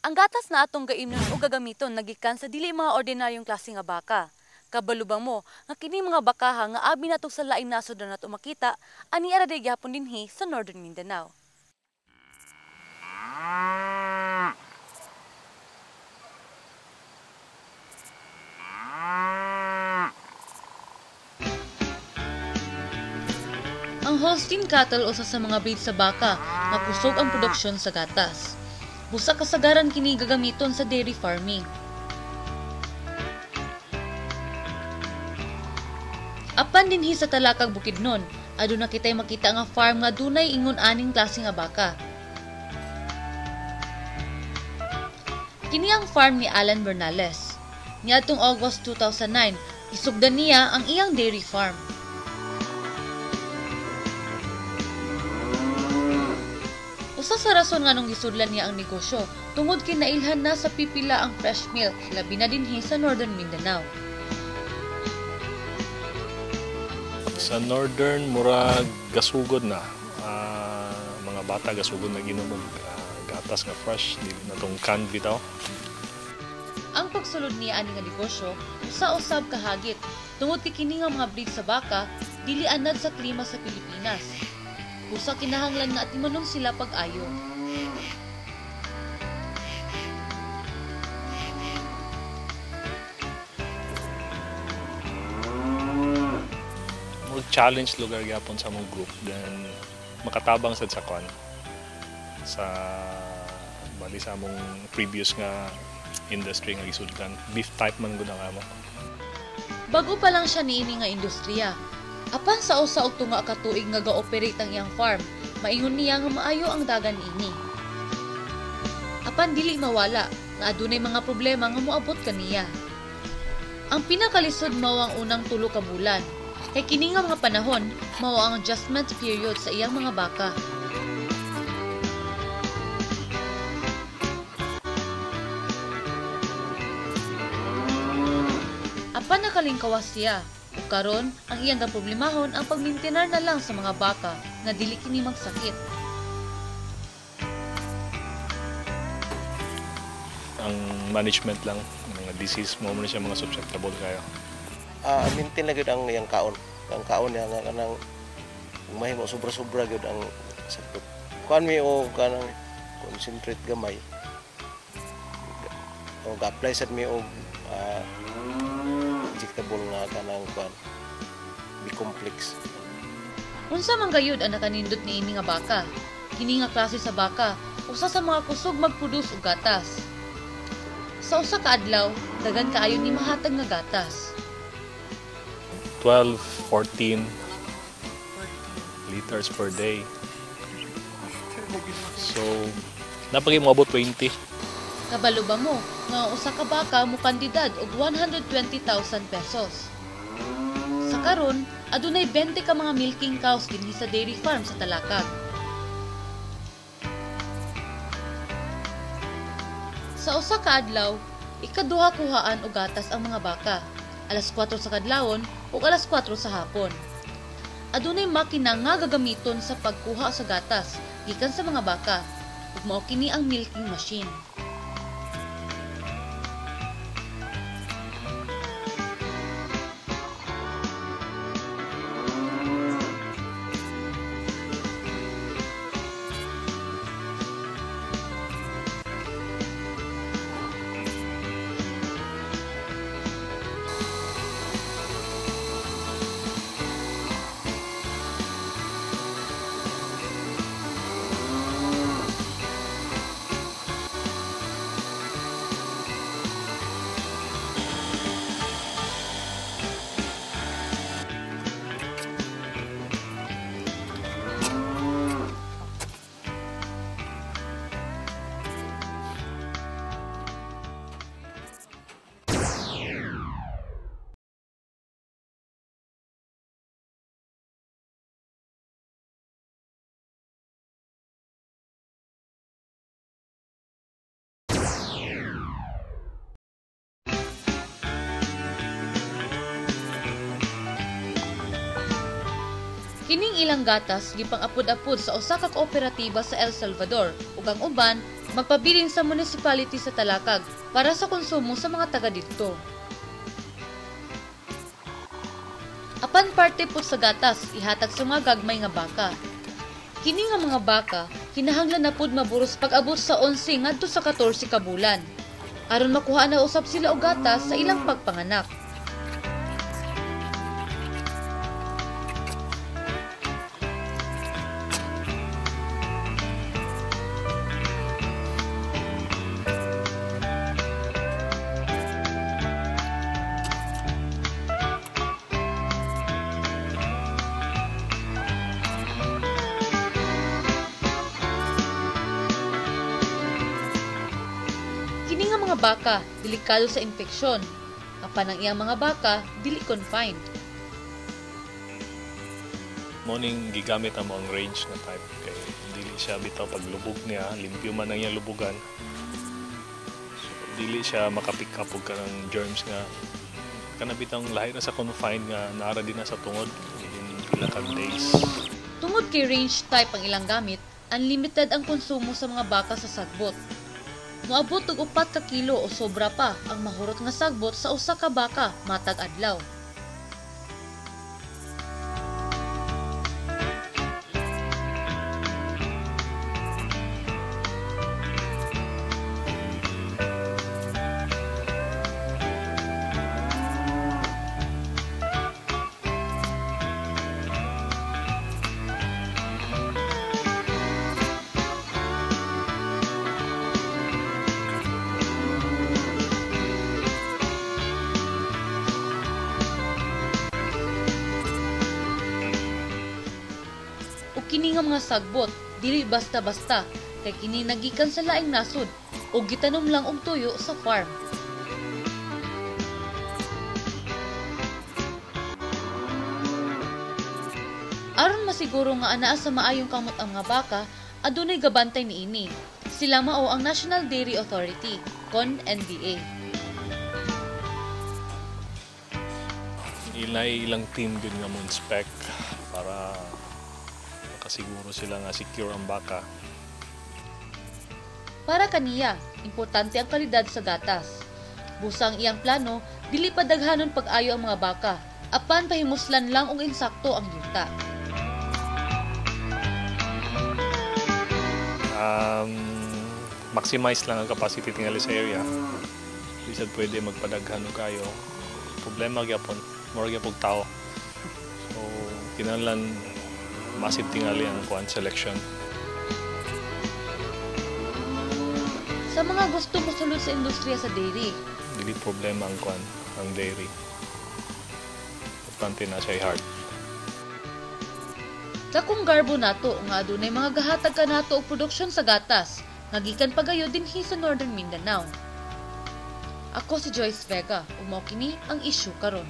Ang gatas na atong gaimnon o gagamiton nagikan sa dili mga ordinaryong klase nga baka. Kabalubang mo, nga kini mga bakaha nga abi nato sa laing nasod na nato makita, ani ara day gyapon dinhi sa Northern Mindanao. Ang Holstein cattle usa sa mga breed sa baka nga kusog ang produksyon sa gatas. Busa kasagaran kini gagamiton sa dairy farming. Apan dinhi sa Talakag Bukidnon, aduna kitay makita nga farm nga dunay ingon aning klase nga baka. Kini ang farm ni Alan Bernales. Niadtong August 2009, isugdan niya ang iyang dairy farm. Usa sa rason nga nung gisudlan niya ang negosyo, tungod kinailhan na sa pipila ang fresh milk, labi na dinhi sa Northern Mindanao. Sa Northern, murag gasugod na. Mga bata gasugod na ginom gatas nga fresh, dili na tong canned bitaw. Ang pagsulod niya ani nga negosyo, usa-usab kahagit, tungod kini nga mga breed sa baka, dili anad sa klima sa Pilipinas. Usa kinahanglan nga atimanon sila pag-ayo. More challenge lugar gyapon sa mong group, then makatabang sad sa kwan sa bali sa mong previous nga industry nga gisudlan. Beef type man gud ang amo. Bago pa lang siya niini nga industriya. Apan sa usa og tunga ka tuig nga ga-operate ang iyang farm, maingon niya nga maayo ang dagan ini. Apan dili mawala nga adunay mga problema nga moabot kaniya. Ang pinakalisod mao ang unang 3 ka bulan. Kay kini nga mga panahon mao ang adjustment period sa iyang mga baka. Apan nakalingkawas siya. Ug karon ang iyang gaproblemahon ang pagmintinar na lang sa mga baka nga dili kini magsakit. Ang management lang mga disease mo man siya mga susceptible kayo. Maintain na gyud ang iyang kaon. Ang kaon niya nga kanang mahimo sobra-sobra gyud ang sakit. Kuan mi o kanang concentrate gamay. O ga-apply sad mi og injectable nga kanang kuan B-complex. Unsa man gayud ang nakanindot niini nga baka? Kini nga klase sa baka, usa sa mga kusog mag-produce og gatas. Sa usa ka adlaw, daghan kaayo ni mahatag nga gatas. 12, 14 liters per day. So, napagi mo abot 20. Kabalo ba mo nga usa ka baka mo kandidad og 120,000 pesos. Sa karon, adunay 20 ka mga milking cows dinhi sa dairy farm sa Talakag. Sa usa ka adlaw, ikaduha kuhaan og gatas ang mga baka. Alas 4 sa kadlawon ug alas 4 sa hapon. Adunay makina nga gagamiton sa pagkuha sa gatas gikan sa mga baka ug mao kini ang milking machine. Kining ilang gatas gipang apod-apod sa usa ka kooperatiba sa El Salvador ug ang uban magpabilin sa municipality sa Talakag para sa konsumo sa mga taga didto. Apan parte pud sa gatas ihatag sa mga gagmay nga baka. Kini nga mga baka kinahanglan na pud maburos pag-abot sa 11 ngadto sa 14 ka bulan aron makuha na usab sila og gatas sa ilang pagpanganak. Kini nga mga baka delikado sa infeksyon, apan ang iyang mga baka dili confined. Morning gigamit ang mga range na type kay dili siya bitaw paglubog niya, limpyo man ang iyang lubugan. So, dili siya makapick up og kanang germs nga kana bitang lahi na sa confined nga nara din na sa tungod in pila ka days. Tungod kay range type ang ilang gamit, unlimited ang konsumo sa mga baka sa sagbot. Moabot og 4 ka kilo o sobra pa ang mahurot nga sagbot sa usa ka baka matag adlaw. Kini nga mga sagbot dili basta-basta kay kini nagikan sa laing nasod ug gitanom lang og tuyo sa farm. Aron masiguro nga anaa sa maayong kamot ang mga baka, adunay gabantay niini. Sila mao ang National Dairy Authority, CONNDA. Ilang team gud nga mo inspect para makasiguro sila nga secure ang baka. Para kaniya, importante ang kalidad sa gatas. Busa ang iyang plano, dili pa daghanon pag-ayo ang mga baka, apan pahimuslan lang og insakto ang yuta. Maximize lang ang capacity tingali sa area. Bisag pwede magpadaghan og kayo. Problema gyapon, more gyapon tao. So kinahanglan massive tingali ang kuan selection. Sa mga gusto mosulod sa industriya sa dairy, Dili problema ang kuan, ang dairy. Importante na siya heart. dakong garbo nato nga adunay mga gahatag kanato og produksyon sa gatas, nga gikan pagayo dinhi sa Northern Mindanao. Ako si Joyce Vega, ug mao kini ang issue karon.